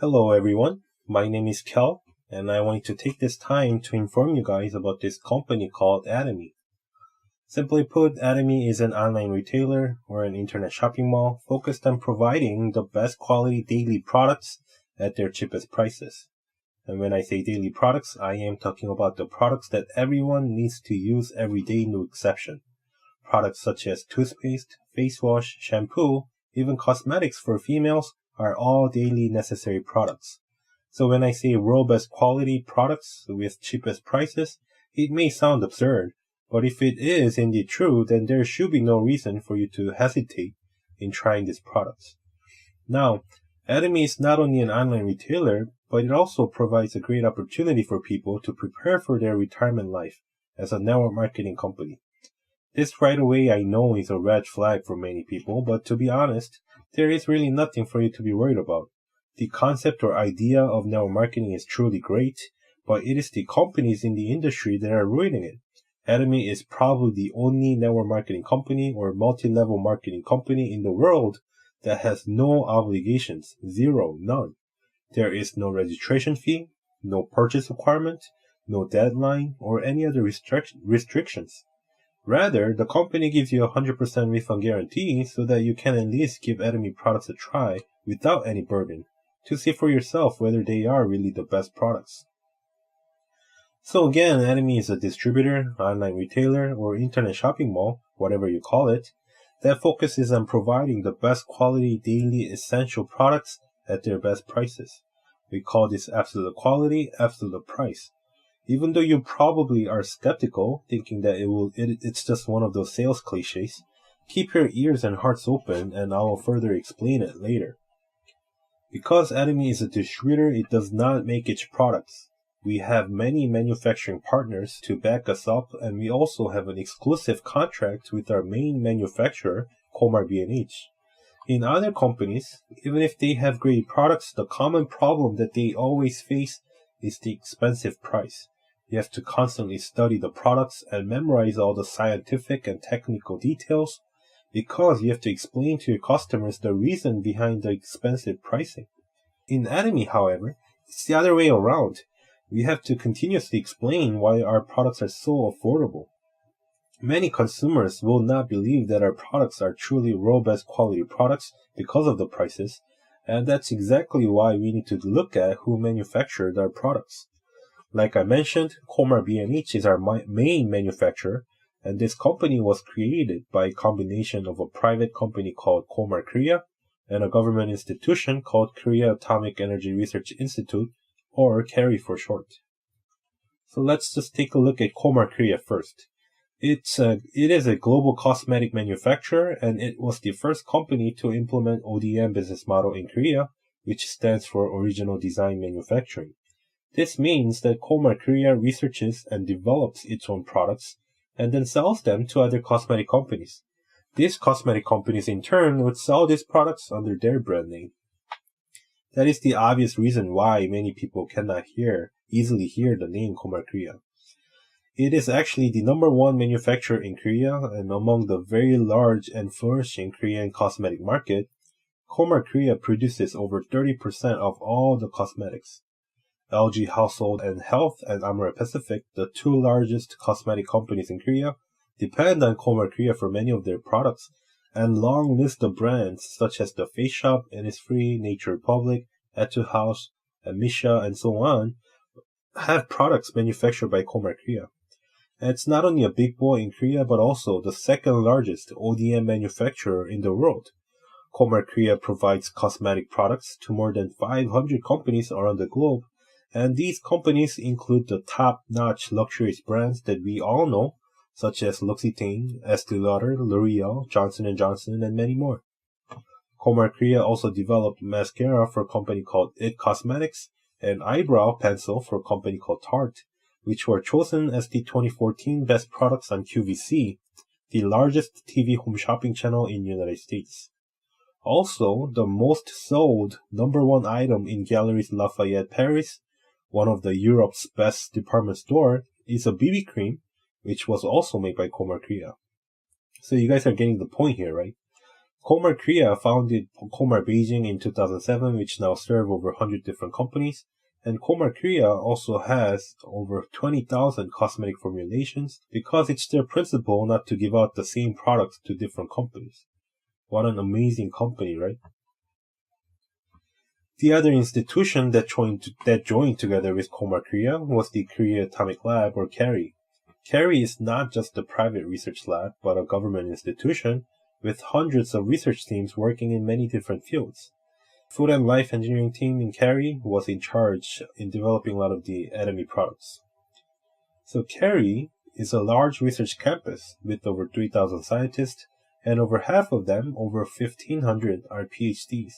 Hello everyone, my name is Kel, and I wanted to take this time to inform you guys about this company called Atomy. Simply put, Atomy is an online retailer or an internet shopping mall focused on providing the best quality daily products at their cheapest prices. And when I say daily products, I am talking about the products that everyone needs to use every day, no exception. Products such as toothpaste, face wash, shampoo, even cosmetics for females are all daily necessary products. So when I say world best quality products with cheapest prices, it may sound absurd, but if it is indeed true, then there should be no reason for you to hesitate in trying these products. Now, Atomy is not only an online retailer, but it also provides a great opportunity for people to prepare for their retirement life as a network marketing company. This right away I know is a red flag for many people, but to be honest, there is really nothing for you to be worried about. The concept or idea of network marketing is truly great, but it is the companies in the industry that are ruining it. Atomy is probably the only network marketing company or multi-level marketing company in the world that has no obligations, zero, none. There is no registration fee, no purchase requirement, no deadline, or any other restrictions. Rather, the company gives you a 100% refund guarantee so that you can at least give Atomy products a try without any burden to see for yourself whether they are really the best products. So again, Atomy is a distributor, online retailer, or internet shopping mall, whatever you call it, that focuses on providing the best quality daily essential products at their best prices. We call this absolute quality, absolute price. Even though you probably are skeptical, thinking that it's just one of those sales cliches, keep your ears and hearts open and I will further explain it later. Because Atomy is a distributor, it does not make its products. We have many manufacturing partners to back us up, and we also have an exclusive contract with our main manufacturer, Comar B&H. In other companies, even if they have great products, the common problem that they always face is the expensive price. You have to constantly study the products and memorize all the scientific and technical details because you have to explain to your customers the reason behind the expensive pricing. In Atomy, however, it's the other way around. We have to continuously explain why our products are so affordable. Many consumers will not believe that our products are truly world best quality products because of the prices, and that's exactly why we need to look at who manufactured our products. Like I mentioned, Comar B&H is our main manufacturer, and this company was created by a combination of a private company called Comar Korea and a government institution called Korea Atomic Energy Research Institute, or KERI for short. So let's just take a look at Comar Korea first. It is a global cosmetic manufacturer, and it was the first company to implement ODM business model in Korea, which stands for Original Design Manufacturing. This means that Comar Korea researches and develops its own products and then sells them to other cosmetic companies. These cosmetic companies in turn would sell these products under their brand name. That is the obvious reason why many people cannot easily hear the name Comar Korea. It is actually the number one manufacturer in Korea, and among the very large and flourishing Korean cosmetic market, Comar Korea produces over 30% of all the cosmetics. LG Household and Health and Amore Pacific, the two largest cosmetic companies in Korea, depend on Comar Korea for many of their products, and long list of brands such as The Face Shop, Innisfree, Nature Republic, Etude House, and Misha, and so on, have products manufactured by Comar Korea. And it's not only a big boy in Korea, but also the second largest ODM manufacturer in the world. Comar Korea provides cosmetic products to more than 500 companies around the globe, and these companies include the top-notch luxurious brands that we all know, such as L'Occitane, Estee Lauder, L'Oreal, Johnson & Johnson, and many more. Comar Korea also developed mascara for a company called IT Cosmetics and eyebrow pencil for a company called Tarte, which were chosen as the 2014 best products on QVC, the largest TV home shopping channel in the United States. Also, the most sold number one item in Galeries Lafayette Paris, one of the Europe's best department store, is a BB cream, which was also made by Comar Korea. So you guys are getting the point here, right? Komar Korea founded Komar Beijing in 2007, which now serve over 100 different companies. And Komar Korea also has over 20,000 cosmetic formulations because it's their principle not to give out the same products to different companies. What an amazing company, right? The other institution that joined together with Komar Korea was the Korea Atomic Lab, or KARI. KARI is not just a private research lab, but a government institution with hundreds of research teams working in many different fields. Food and Life Engineering team in KARI was in charge in developing a lot of the Atomy products. So KARI is a large research campus with over 3,000 scientists, and over half of them, over 1,500, are PhDs.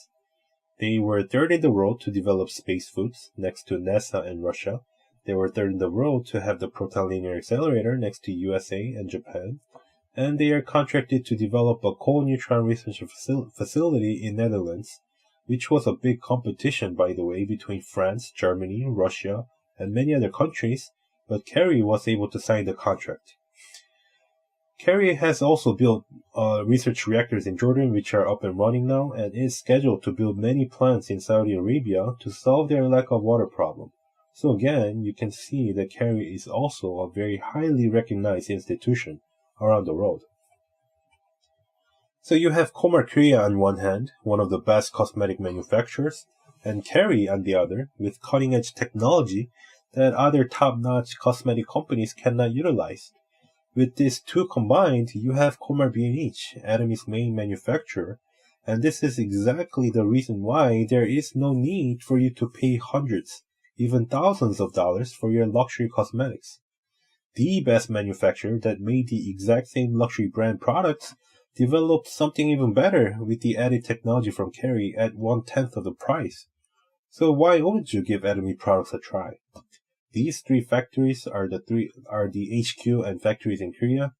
They were third in the world to develop space foods, next to NASA and Russia. They were third in the world to have the proton linear accelerator, next to USA and Japan. And they are contracted to develop a cold neutron research facility in Netherlands, which was a big competition, by the way, between France, Germany, Russia, and many other countries, but KARI was able to sign the contract. KARI has also built research reactors in Jordan, which are up and running now, and is scheduled to build many plants in Saudi Arabia to solve their lack of water problem. So again, you can see that KARI is also a very highly recognized institution around the world. So you have Komar Korea on one hand, one of the best cosmetic manufacturers, and KARI on the other, with cutting-edge technology that other top-notch cosmetic companies cannot utilize. With these two combined, you have Komar B&H, Atomy's main manufacturer, and this is exactly the reason why there is no need for you to pay hundreds, even thousands of dollars for your luxury cosmetics. The best manufacturer that made the exact same luxury brand products developed something even better with the added technology from KARI at 1/10 of the price. So why wouldn't you give Atomy products a try? These three factories are the HQ and factories in Korea,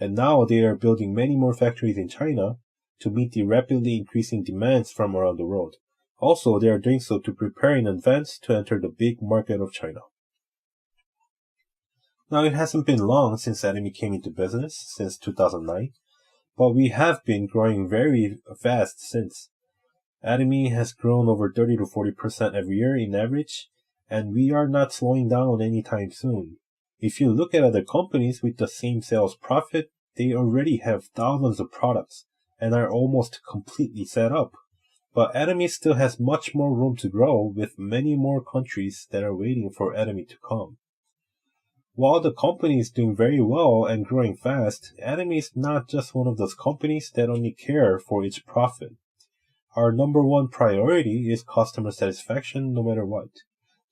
and now they are building many more factories in China to meet the rapidly increasing demands from around the world. Also, they are doing so to prepare in advance to enter the big market of China. Now, it hasn't been long since Atomy came into business, since 2009, but we have been growing very fast since. Atomy has grown over 30 to 40% every year in average, and we are not slowing down anytime soon. If you look at other companies with the same sales profit, they already have thousands of products and are almost completely set up. But Atomy still has much more room to grow, with many more countries that are waiting for Atomy to come. While the company is doing very well and growing fast, Atomy is not just one of those companies that only care for its profit. Our number one priority is customer satisfaction no matter what.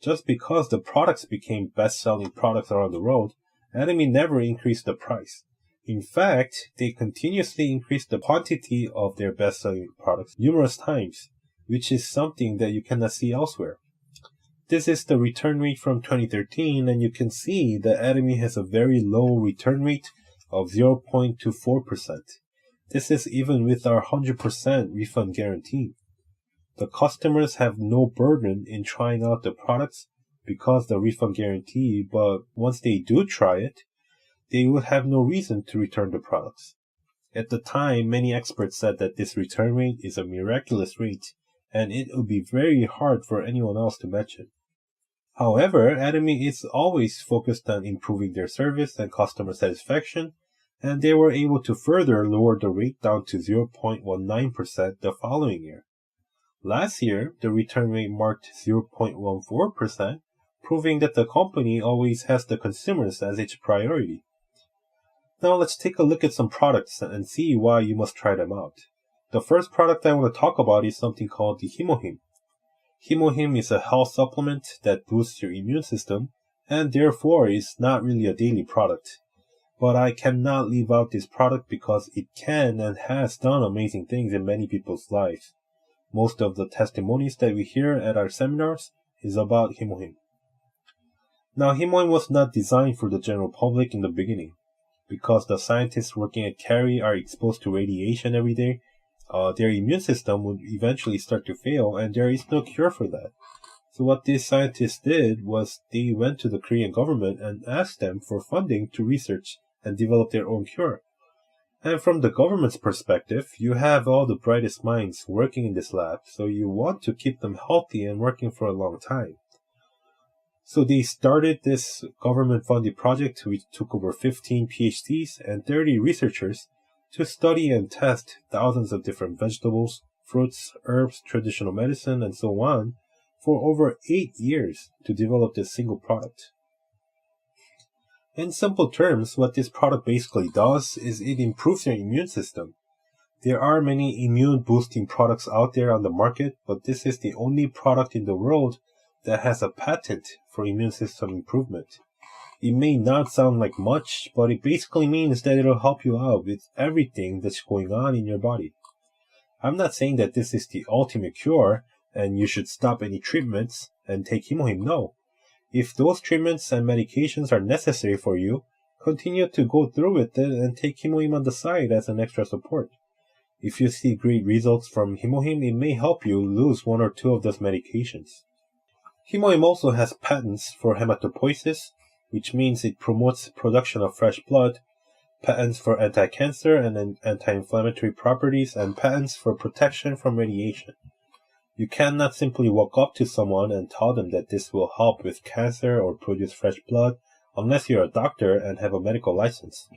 Just because the products became best-selling products around the world, Atomy never increased the price. In fact, they continuously increased the quantity of their best-selling products numerous times, which is something that you cannot see elsewhere. This is the return rate from 2013, and you can see that Atomy has a very low return rate of 0.24%. This is even with our 100% refund guarantee. The customers have no burden in trying out the products because the refund guarantee, but once they do try it, they would have no reason to return the products. At the time, many experts said that this return rate is a miraculous rate, and it would be very hard for anyone else to match it. However, Atomy is always focused on improving their service and customer satisfaction, and they were able to further lower the rate down to 0.19% the following year. Last year, the return rate marked 0.14%, proving that the company always has the consumers as its priority. Now let's take a look at some products and see why you must try them out. The first product I want to talk about is something called the Himohim. Himohim is a health supplement that boosts your immune system, and therefore is not really a daily product. But I cannot leave out this product because it can and has done amazing things in many people's lives. Most of the testimonies that we hear at our seminars is about Himohim. Now, Himohim was not designed for the general public in the beginning. Because the scientists working at KARI are exposed to radiation every day, their immune system would eventually start to fail, and there is no cure for that. So what these scientists did was they went to the Korean government and asked them for funding to research and develop their own cure. And from the government's perspective, you have all the brightest minds working in this lab, so you want to keep them healthy and working for a long time. So they started this government-funded project which took over 15 PhDs and 30 researchers to study and test thousands of different vegetables, fruits, herbs, traditional medicine, and so on for over 8 years to develop this single product. In simple terms, what this product basically does is it improves your immune system. There are many immune-boosting products out there on the market, but this is the only product in the world that has a patent for immune system improvement. It may not sound like much, but it basically means that it'll help you out with everything that's going on in your body. I'm not saying that this is the ultimate cure and you should stop any treatments and take Himohim. No. If those treatments and medications are necessary for you, continue to go through with it and take Himohim on the side as an extra support. If you see great results from Himohim, it may help you lose one or two of those medications. Himohim also has patents for hematopoiesis, which means it promotes production of fresh blood, patents for anti-cancer and anti-inflammatory properties, and patents for protection from radiation. You cannot simply walk up to someone and tell them that this will help with cancer or produce fresh blood unless you're a doctor and have a medical license.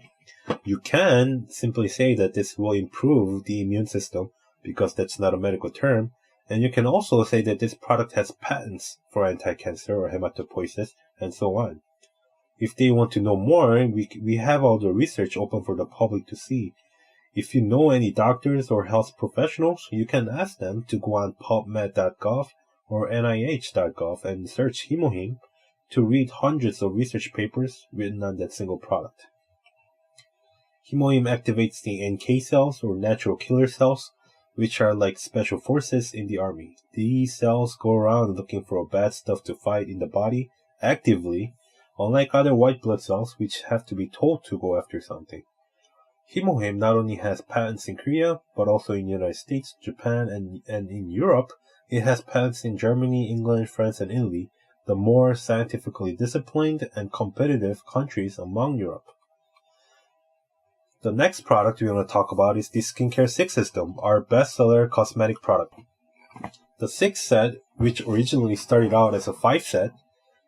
You can simply say that this will improve the immune system because that's not a medical term, and you can also say that this product has patents for anti-cancer or hematopoiesis and so on. If they want to know more, we have all the research open for the public to see. If you know any doctors or health professionals, you can ask them to go on PubMed.gov or NIH.gov and search Himohim to read hundreds of research papers written on that single product. Himohim activates the NK cells or natural killer cells, which are like special forces in the army. These cells go around looking for bad stuff to fight in the body actively, unlike other white blood cells which have to be told to go after something. Himohim not only has patents in Korea, but also in the United States, Japan, and in Europe. It has patents in Germany, England, France, and Italy, the more scientifically disciplined and competitive countries among Europe. The next product we want to talk about is the Skincare 6 System, our bestseller cosmetic product. The 6 set, which originally started out as a 5 set,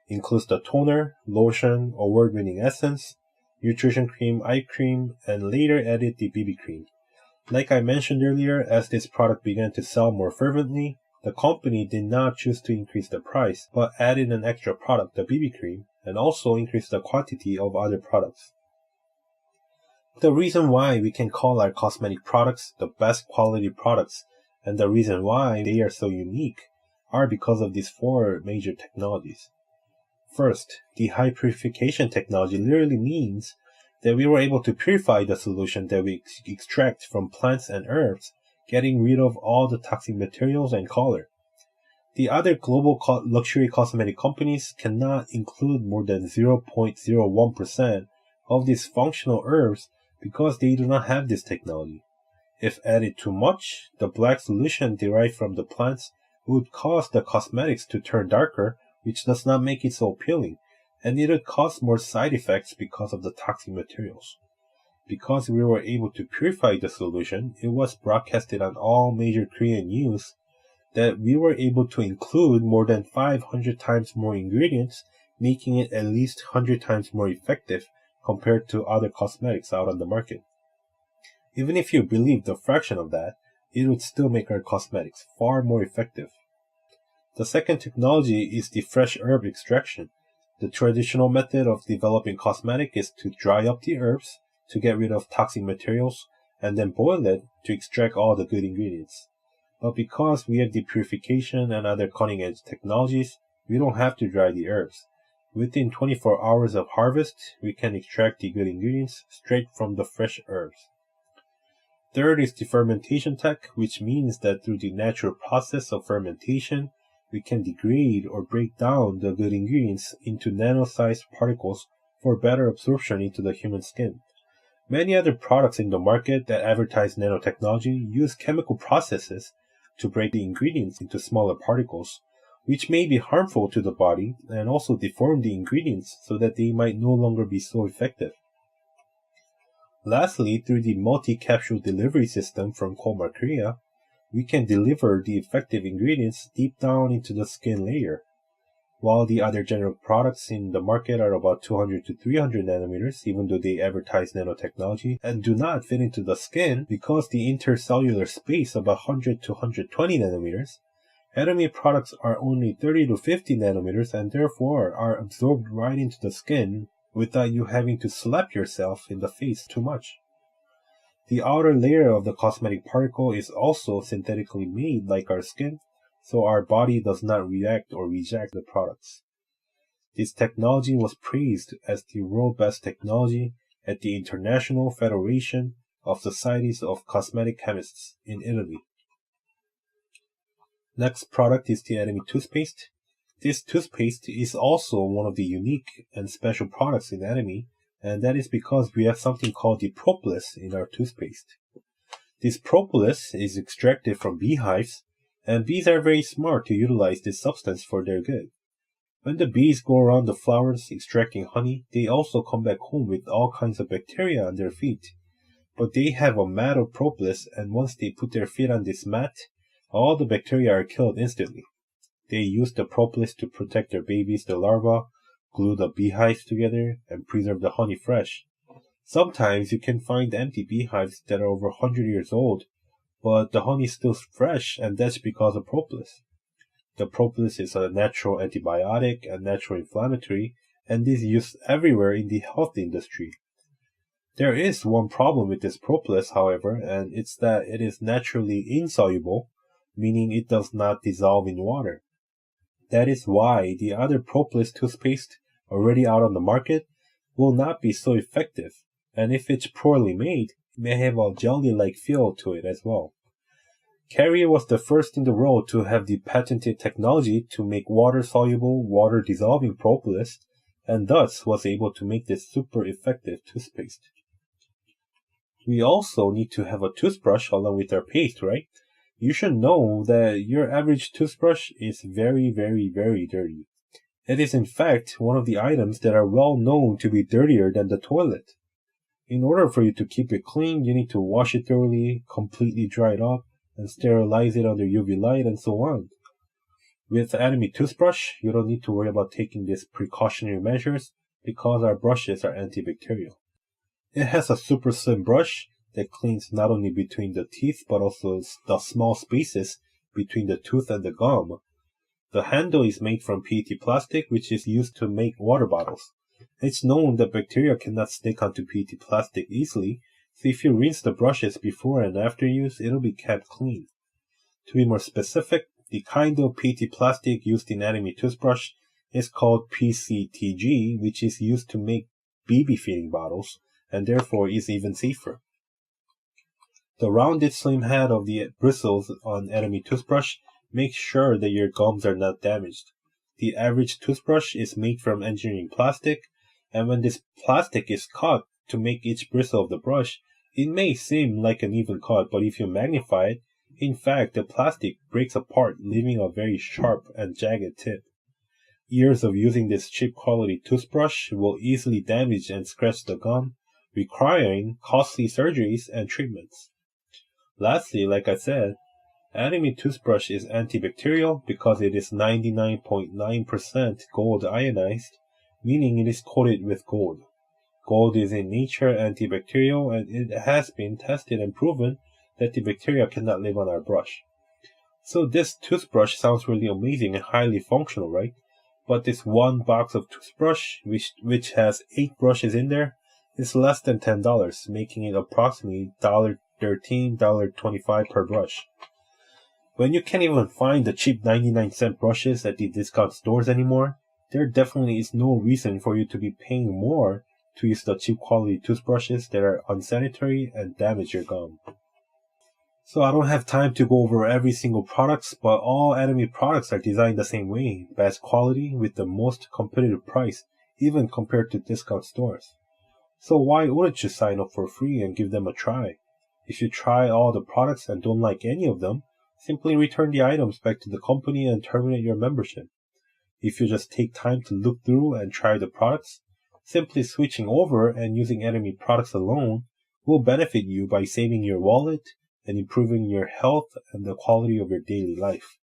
includes the toner, lotion, award-winning essence, nutrition cream, eye cream, and later added the BB cream. Like I mentioned earlier, as this product began to sell more fervently, the company did not choose to increase the price, but added an extra product, the BB cream, and also increased the quantity of other products. The reason why we can call our cosmetic products the best quality products, and the reason why they are so unique, are because of these 4 major technologies. First, the high purification technology literally means that we were able to purify the solution that we extract from plants and herbs, getting rid of all the toxic materials and color. The other global luxury cosmetic companies cannot include more than 0.01% of these functional herbs because they do not have this technology. If added too much, the black solution derived from the plants would cause the cosmetics to turn darker, which does not make it so appealing, and it would cause more side effects because of the toxic materials. Because we were able to purify the solution, it was broadcasted on all major Korean news that we were able to include more than 500 times more ingredients, making it at least 100 times more effective compared to other cosmetics out on the market. Even if you believed a fraction of that, it would still make our cosmetics far more effective. The second technology is the fresh herb extraction. The traditional method of developing cosmetic is to dry up the herbs to get rid of toxic materials and then boil it to extract all the good ingredients. But because we have the purification and other cutting-edge technologies, we don't have to dry the herbs. Within 24 hours of harvest, we can extract the good ingredients straight from the fresh herbs. Third is the fermentation tech, which means that through the natural process of fermentation, we can degrade or break down the good ingredients into nano-sized particles for better absorption into the human skin. Many other products in the market that advertise nanotechnology use chemical processes to break the ingredients into smaller particles, which may be harmful to the body and also deform the ingredients so that they might no longer be so effective. Lastly, through the multi-capsule delivery system from Colmar, Korea, we can deliver the effective ingredients deep down into the skin layer. While the other generic products in the market are about 200 to 300 nanometers, even though they advertise nanotechnology, and do not fit into the skin because the intercellular space about 100 to 120 nanometers, Atomy products are only 30 to 50 nanometers and therefore are absorbed right into the skin without you having to slap yourself in the face too much. The outer layer of the cosmetic particle is also synthetically made like our skin, so our body does not react or reject the products. This technology was praised as the world best technology at the International Federation of Societies of Cosmetic Chemists in Italy. Next product is the Atomy toothpaste. This toothpaste is also one of the unique and special products in Atomy, and that is because we have something called the propolis in our toothpaste. This propolis is extracted from beehives, and bees are very smart to utilize this substance for their good. When the bees go around the flowers extracting honey, they also come back home with all kinds of bacteria on their feet. But they have a mat of propolis, and once they put their feet on this mat, all the bacteria are killed instantly. They use the propolis to protect their babies, the larvae, glue the beehives together, and preserve the honey fresh. Sometimes you can find empty beehives that are over 100 years old, but the honey is still fresh, and that's because of propolis. The propolis is a natural antibiotic and natural inflammatory, and is used everywhere in the health industry. There is one problem with this propolis, however, and it's that it is naturally insoluble, meaning it does not dissolve in water. That is why the other propolis toothpaste already out on the market will not be so effective, and if it's poorly made, it may have a jelly-like feel to it as well. Carrier was the first in the world to have the patented technology to make water-soluble, water-dissolving propolis, and thus was able to make this super effective toothpaste. We also need to have a toothbrush along with our paste, right? You should know that your average toothbrush is very, very, very dirty. It is in fact one of the items that are well known to be dirtier than the toilet. In order for you to keep it clean, you need to wash it thoroughly, completely dry it off, and sterilize it under UV light and so on. With Atomy toothbrush, you don't need to worry about taking these precautionary measures because our brushes are antibacterial. It has a super slim brush that cleans not only between the teeth but also the small spaces between the tooth and the gum. The handle is made from PET plastic, which is used to make water bottles. It's known that bacteria cannot stick onto PET plastic easily, so if you rinse the brushes before and after use, it'll be kept clean. To be more specific, the kind of PET plastic used in Atomy toothbrush is called PCTG, which is used to make BB feeding bottles, and therefore is even safer. The rounded slim head of the bristles on Atomy toothbrush makes sure that your gums are not damaged. The average toothbrush is made from engineering plastic, and when this plastic is cut to make each bristle of the brush, it may seem like an even cut, but if you magnify it, in fact the plastic breaks apart, leaving a very sharp and jagged tip. Years of using this cheap quality toothbrush will easily damage and scratch the gum, requiring costly surgeries and treatments. Lastly, like I said, Atomy toothbrush is antibacterial because it is 99.9% gold ionized, meaning it is coated with gold. Gold is in nature antibacterial, and it has been tested and proven that the bacteria cannot live on our brush. So this toothbrush sounds really amazing and highly functional, right? But this one box of toothbrush, which has 8 brushes in there, is less than $10, making it approximately $13, $25 per brush. When you can't even find the cheap 99-cent brushes at the discount stores anymore, there definitely is no reason for you to be paying more to use the cheap quality toothbrushes that are unsanitary and damage your gum. So I don't have time to go over every single product, but all Atomy products are designed the same way, best quality with the most competitive price, even compared to discount stores. So why wouldn't you sign up for free and give them a try? If you try all the products and don't like any of them, simply return the items back to the company and terminate your membership. If you just take time to look through and try the products, simply switching over and using Atomy products alone will benefit you by saving your wallet and improving your health and the quality of your daily life.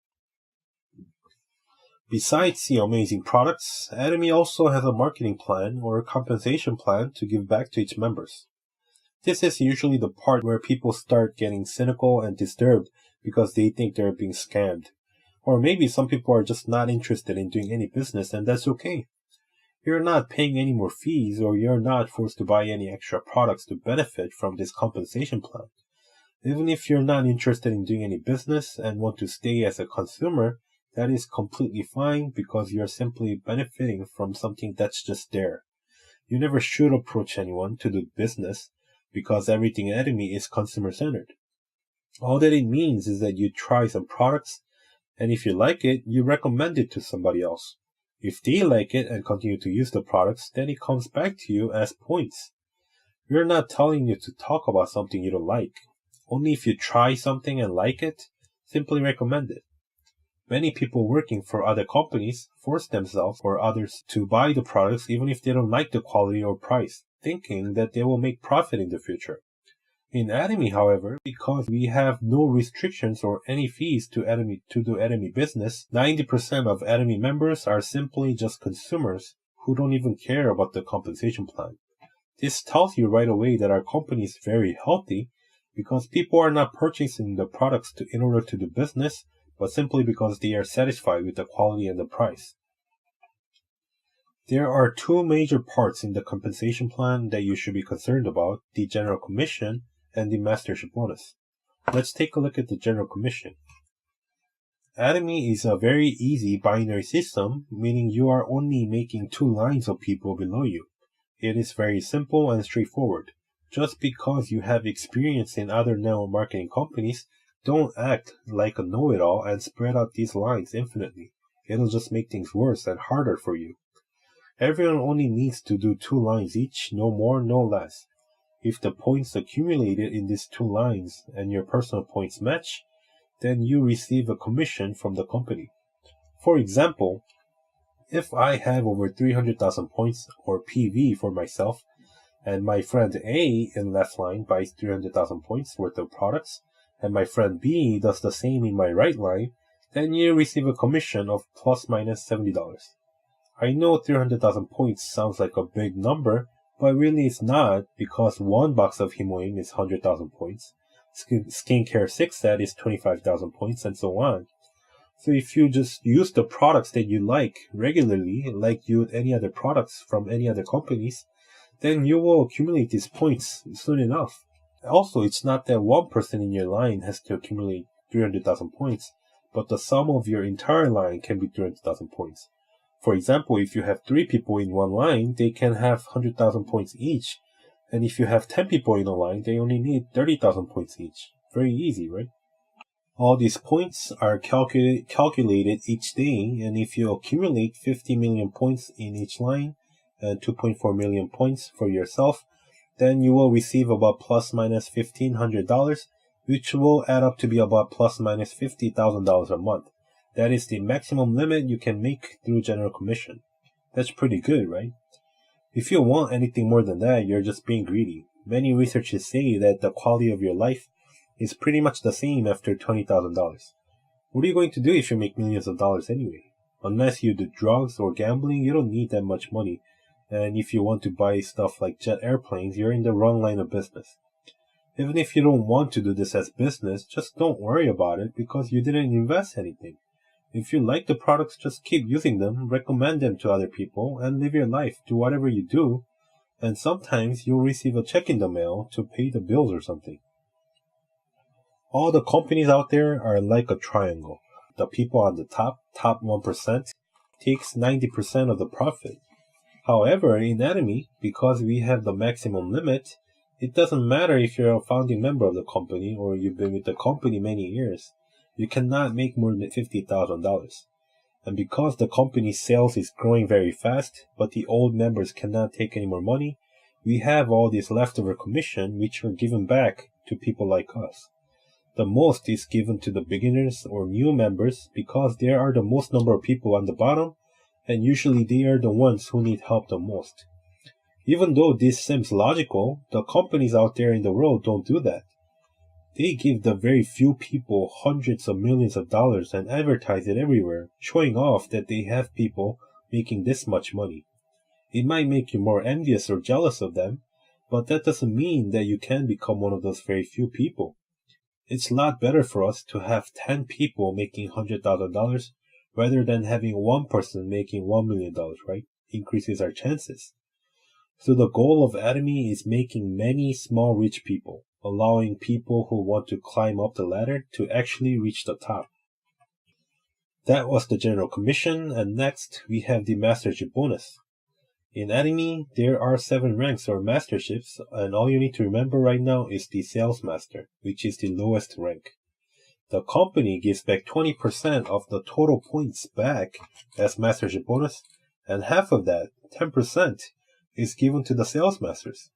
Besides the amazing products, Atomy also has a marketing plan or a compensation plan to give back to its members. This is usually the part where people start getting cynical and disturbed because they think they're being scammed. Or maybe some people are just not interested in doing any business, and that's okay. You're not paying any more fees, or you're not forced to buy any extra products to benefit from this compensation plan. Even if you're not interested in doing any business and want to stay as a consumer, that is completely fine because you're simply benefiting from something that's just there. You never should approach anyone to do business because everything at Atomy is consumer-centered. All that it means is that you try some products, and if you like it, you recommend it to somebody else. If they like it and continue to use the products, then it comes back to you as points. We're not telling you to talk about something you don't like. Only if you try something and like it, simply recommend it. Many people working for other companies force themselves or others to buy the products even if they don't like the quality or price, thinking that they will make profit in the future. In Atomy, however, because we have no restrictions or any fees to do Atomy business, 90% of Atomy members are simply just consumers who don't even care about the compensation plan. This tells you right away that our company is very healthy because people are not purchasing the products in order to do business, but simply because they are satisfied with the quality and the price. There are two major parts in the compensation plan that you should be concerned about, the general commission and the mastership bonus. Let's take a look at the general commission. Atomy is a very easy binary system, meaning you are only making two lines of people below you. It is very simple and straightforward. Just because you have experience in other network marketing companies, don't act like a know-it-all and spread out these lines infinitely. It'll just make things worse and harder for you. Everyone only needs to do two lines each, no more, no less. If the points accumulated in these two lines and your personal points match, then you receive a commission from the company. For example, if I have over 300,000 points or PV for myself, and my friend A in left line buys 300,000 points worth of products, and my friend B does the same in my right line, then you receive a commission of plus minus $70. I know 300,000 points sounds like a big number, but really it's not, because one box of Himoin is 100,000 points, Skincare 6 set is 25,000 points, and so on. So if you just use the products that you like regularly, like you would any other products from any other companies, then you will accumulate these points soon enough. Also, it's not that one person in your line has to accumulate 300,000 points, but the sum of your entire line can be 300,000 points. For example, if you have 3 people in one line, they can have 100,000 points each. And if you have 10 people in a line, they only need 30,000 points each. Very easy, right? All these points are calculated each day, and if you accumulate 50 million points in each line, and 2.4 million points for yourself, then you will receive about plus minus $1,500, which will add up to be about plus minus $50,000 a month. That is the maximum limit you can make through general commission. That's pretty good, right? If you want anything more than that, you're just being greedy. Many researchers say that the quality of your life is pretty much the same after $20,000. What are you going to do if you make millions of dollars anyway? Unless you do drugs or gambling, you don't need that much money. And if you want to buy stuff like jet airplanes, you're in the wrong line of business. Even if you don't want to do this as business, just don't worry about it because you didn't invest anything. If you like the products, just keep using them, recommend them to other people, and live your life. Do whatever you do, and sometimes you'll receive a check in the mail to pay the bills or something. All the companies out there are like a triangle. The people on the top 1%, takes 90% of the profit. However, in Atomy, because we have the maximum limit, it doesn't matter if you're a founding member of the company or you've been with the company many years. You cannot make more than $50,000. And because the company's sales is growing very fast, but the old members cannot take any more money, we have all this leftover commission which are given back to people like us. The most is given to the beginners or new members because there are the most number of people on the bottom, and usually they are the ones who need help the most. Even though this seems logical, the companies out there in the world don't do that. They give the very few people hundreds of millions of dollars and advertise it everywhere, showing off that they have people making this much money. It might make you more envious or jealous of them, but that doesn't mean that you can become one of those very few people. It's a lot better for us to have 10 people making $100,000 rather than having one person making $1 million, right? Increases our chances. So the goal of Atomy is making many small rich people, allowing people who want to climb up the ladder to actually reach the top. That was the general commission, and next we have the mastership bonus. In Atomy, there are 7 ranks or masterships, and all you need to remember right now is the sales master, which is the lowest rank. The company gives back 20% of the total points back as mastership bonus, and half of that, 10%, is given to the sales masters.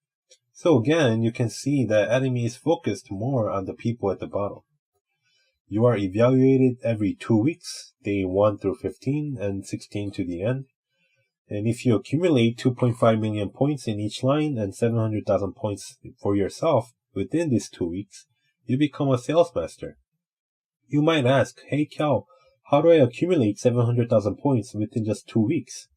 So again, you can see that Atomy is focused more on the people at the bottom. You are evaluated every 2 weeks, day 1 through 15 and 16 to the end. And if you accumulate 2.5 million points in each line and 700,000 points for yourself within these 2 weeks, you become a sales master. You might ask, hey Cal, how do I accumulate 700,000 points within just 2 weeks?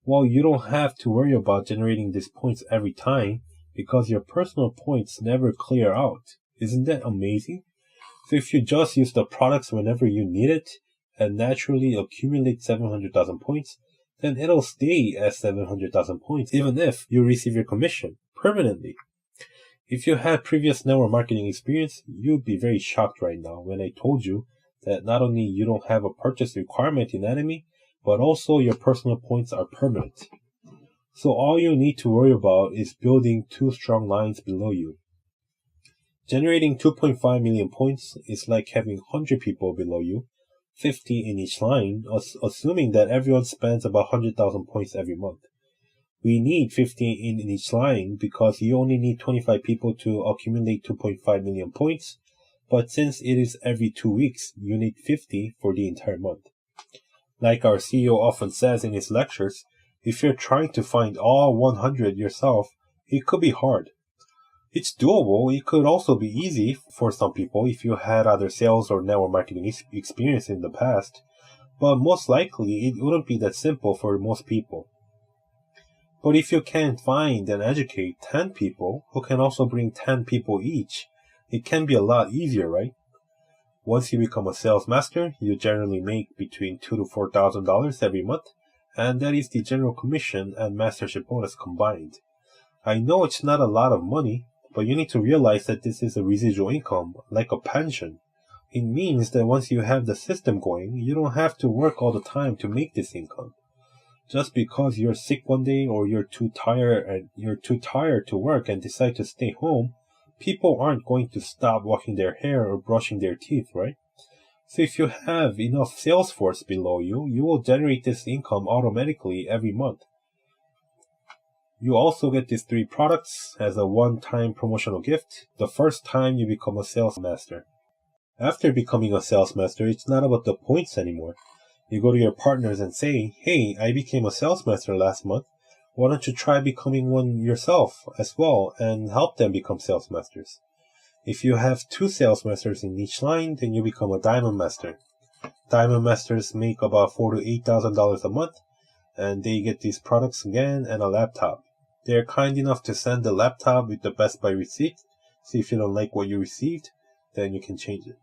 Well, you don't have to worry about generating these points every time because your personal points never clear out. Isn't that amazing? So if you just use the products whenever you need it and naturally accumulate 700,000 points, then it'll stay at 700,000 points even if you receive your commission permanently. If you had previous network marketing experience, you'd be very shocked right now when I told you that not only you don't have a purchase requirement in Atomy, but also your personal points are permanent. So all you need to worry about is building 2 strong lines below you. Generating 2.5 million points is like having 100 people below you, 50 in each line, assuming that everyone spends about 100,000 points every month. We need 50 in each line because you only need 25 people to accumulate 2.5 million points, but since it is every 2 weeks, you need 50 for the entire month. Like our CEO often says in his lectures, if you're trying to find all 100 yourself, it could be hard. It's doable. It could also be easy for some people if you had other sales or network marketing experience in the past, but most likely it wouldn't be that simple for most people. But if you can find and educate 10 people who can also bring 10 people each, it can be a lot easier, right? Once you become a sales master, you generally make between $2,000 to $4,000 every month, and that is the general commission and mastership bonus combined. I know it's not a lot of money, but you need to realize that this is a residual income, like a pension. It means that once you have the system going, you don't have to work all the time to make this income. Just because you're sick one day or you're too tired to work and decide to stay home, people aren't going to stop washing their hair or brushing their teeth, right? So if you have enough sales force below you, you will generate this income automatically every month. You also get these 3 products as a one-time promotional gift the first time you become a sales master. After becoming a sales master, it's not about the points anymore. You go to your partners and say, hey, I became a sales master last month. Why don't you try becoming one yourself as well and help them become sales masters? If you have 2 sales masters in each line, then you become a diamond master. Diamond masters make about $4,000 to $8,000 a month, and they get these products again and a laptop. They're kind enough to send the laptop with the Best Buy receipt, so if you don't like what you received, then you can change it.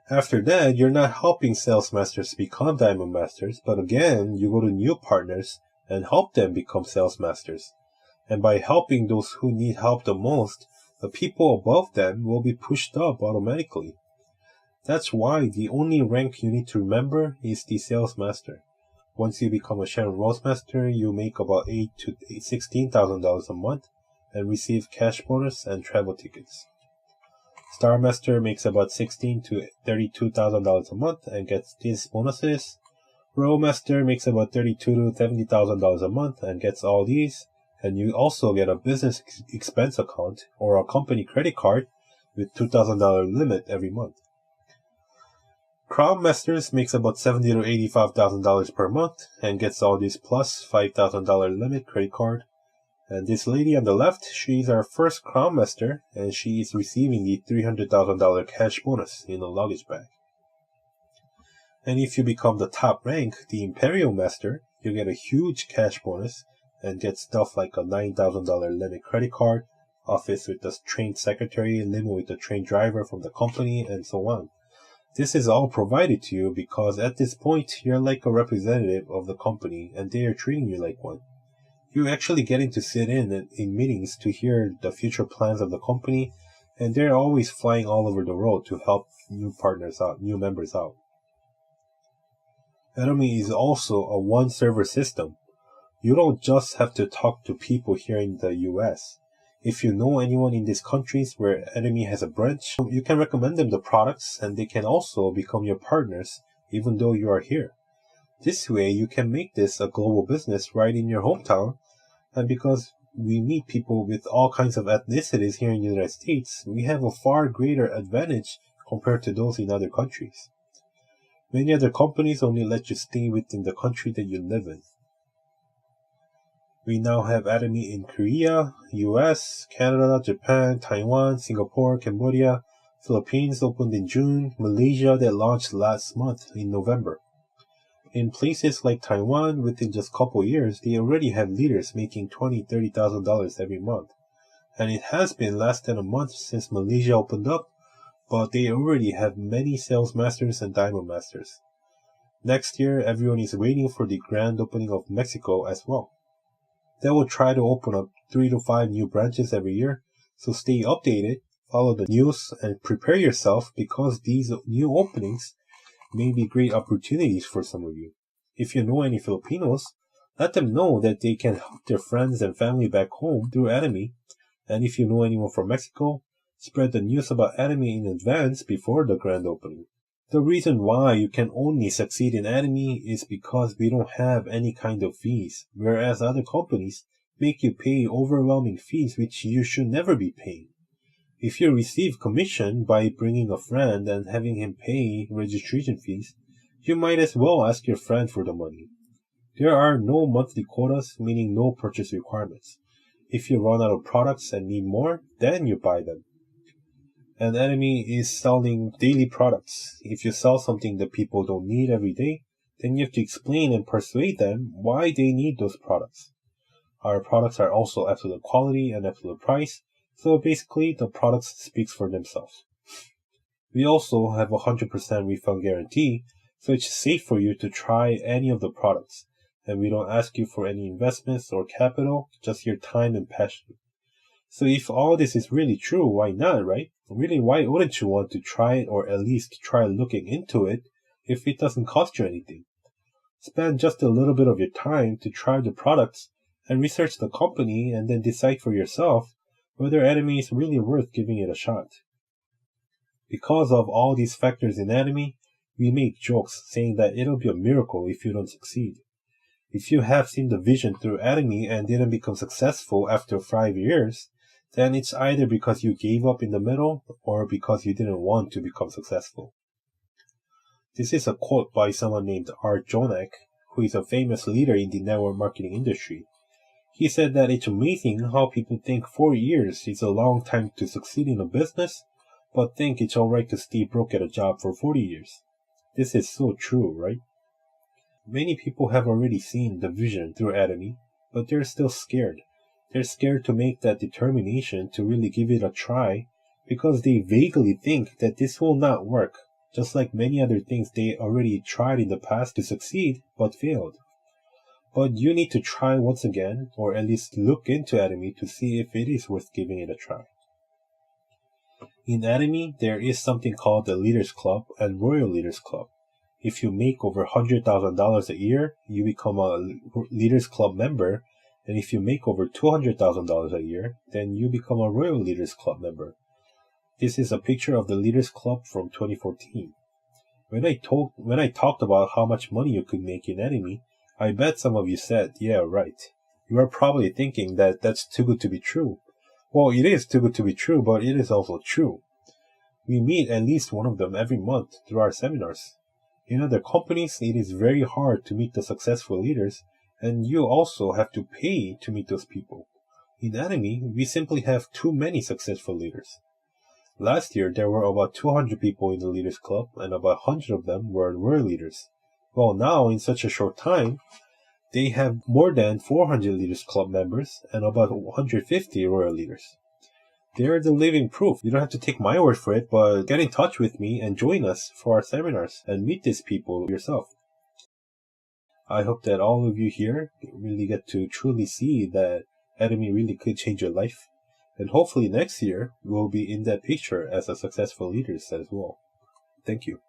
After that, you're not helping sales masters become diamond masters, but again, you go to new partners and help them become sales masters. And by helping those who need help the most, the people above them will be pushed up automatically. That's why the only rank you need to remember is the sales master. Once you become a Sharon Rose Master, you make about $8,000 to $16,000 a month and receive cash bonus and travel tickets. Star Master makes about $16,000 to $32,000 a month and gets these bonuses. Row Master makes about $32,000 to $70,000 a month and gets all these. And you also get a business expense account or a company credit card with $2,000 limit every month. Crown Masters makes about $70,000 to $85,000 per month and gets all this plus $5,000 limit credit card. And this lady on the left, she's our first Crown Master, and she is receiving the $300,000 cash bonus in a luggage bag. And if you become the top rank, the Imperial Master, you get a huge cash bonus and get stuff like a $9,000 limit credit card, office with the trained secretary, limo with the trained driver from the company, and so on. This is all provided to you because at this point, you're like a representative of the company and they are treating you like one. You're actually getting to sit in meetings to hear the future plans of the company, and they're always flying all over the world to help new members out. Atomy is also a one-server system. You don't just have to talk to people here in the US. If you know anyone in these countries where Atomy has a branch, you can recommend them the products and they can also become your partners even though you are here. This way you can make this a global business right in your hometown, and because we meet people with all kinds of ethnicities here in the United States, we have a far greater advantage compared to those in other countries. Many other companies only let you stay within the country that you live in. We now have Atomy in Korea, US, Canada, Japan, Taiwan, Singapore, Cambodia, Philippines opened in June, Malaysia that launched last month in November. In places like Taiwan, within just a couple years, they already have leaders making $20,000 to $30,000 every month. And it has been less than a month since Malaysia opened up, but they already have many sales masters and diamond masters. Next year, everyone is waiting for the grand opening of Mexico as well. They will try to open up 3 to 5 new branches every year, so stay updated, follow the news, and prepare yourself because these new openings may be great opportunities for some of you. If you know any Filipinos, let them know that they can help their friends and family back home through Atomy. And if you know anyone from Mexico, spread the news about Atomy in advance before the grand opening. The reason why you can only succeed in Atomy is because we don't have any kind of fees, whereas other companies make you pay overwhelming fees which you should never be paying. If you receive commission by bringing a friend and having him pay registration fees, you might as well ask your friend for the money. There are no monthly quotas, meaning no purchase requirements. If you run out of products and need more, then you buy them. And Atomy is selling daily products. If you sell something that people don't need every day, then you have to explain and persuade them why they need those products. Our products are also absolute quality and absolute price, so basically the products speaks for themselves. We also have a 100% refund guarantee, so it's safe for you to try any of the products, and we don't ask you for any investments or capital, just your time and passion. So if all this is really true, why not, right? Really, why wouldn't you want to try it or at least try looking into it if it doesn't cost you anything? Spend just a little bit of your time to try the products and research the company and then decide for yourself whether Atomy is really worth giving it a shot. Because of all these factors in Atomy, we make jokes saying that it'll be a miracle if you don't succeed. If you have seen the vision through Atomy and didn't become successful after 5 years, then it's either because you gave up in the middle or because you didn't want to become successful. This is a quote by someone named Art Jonak, who is a famous leader in the network marketing industry. He said that it's amazing how people think 4 years is a long time to succeed in a business, but think it's alright to stay broke at a job for 40 years. This is so true, right? Many people have already seen the vision through Atomy, but they're still scared. They're scared to make that determination to really give it a try because they vaguely think that this will not work, just like many other things they already tried in the past to succeed but failed. But you need to try once again, or at least look into Atomy to see if it is worth giving it a try. In Atomy, there is something called the Leaders Club and Royal Leaders Club. If you make over $100,000 a year, you become a Leaders Club member, and if you make over $200,000 a year, then you become a Royal Leaders Club member. This is a picture of the Leaders Club from 2014. When I talked about how much money you could make in Atomy, I bet some of you said, yeah, right. You are probably thinking that that's too good to be true. Well, it is too good to be true, but it is also true. We meet at least one of them every month through our seminars. In other companies, it is very hard to meet the successful leaders, and you also have to pay to meet those people. In Atomy, we simply have too many successful leaders. Last year, there were about 200 people in the Leaders Club, and about 100 of them were leaders. Well, now, in such a short time, they have more than 400 Leaders Club members and about 150 royal leaders. They're the living proof. You don't have to take my word for it, but get in touch with me and join us for our seminars and meet these people yourself. I hope that all of you here really get to truly see that Atomy really could change your life. And hopefully next year, we'll be in that picture as a successful leaders as well. Thank you.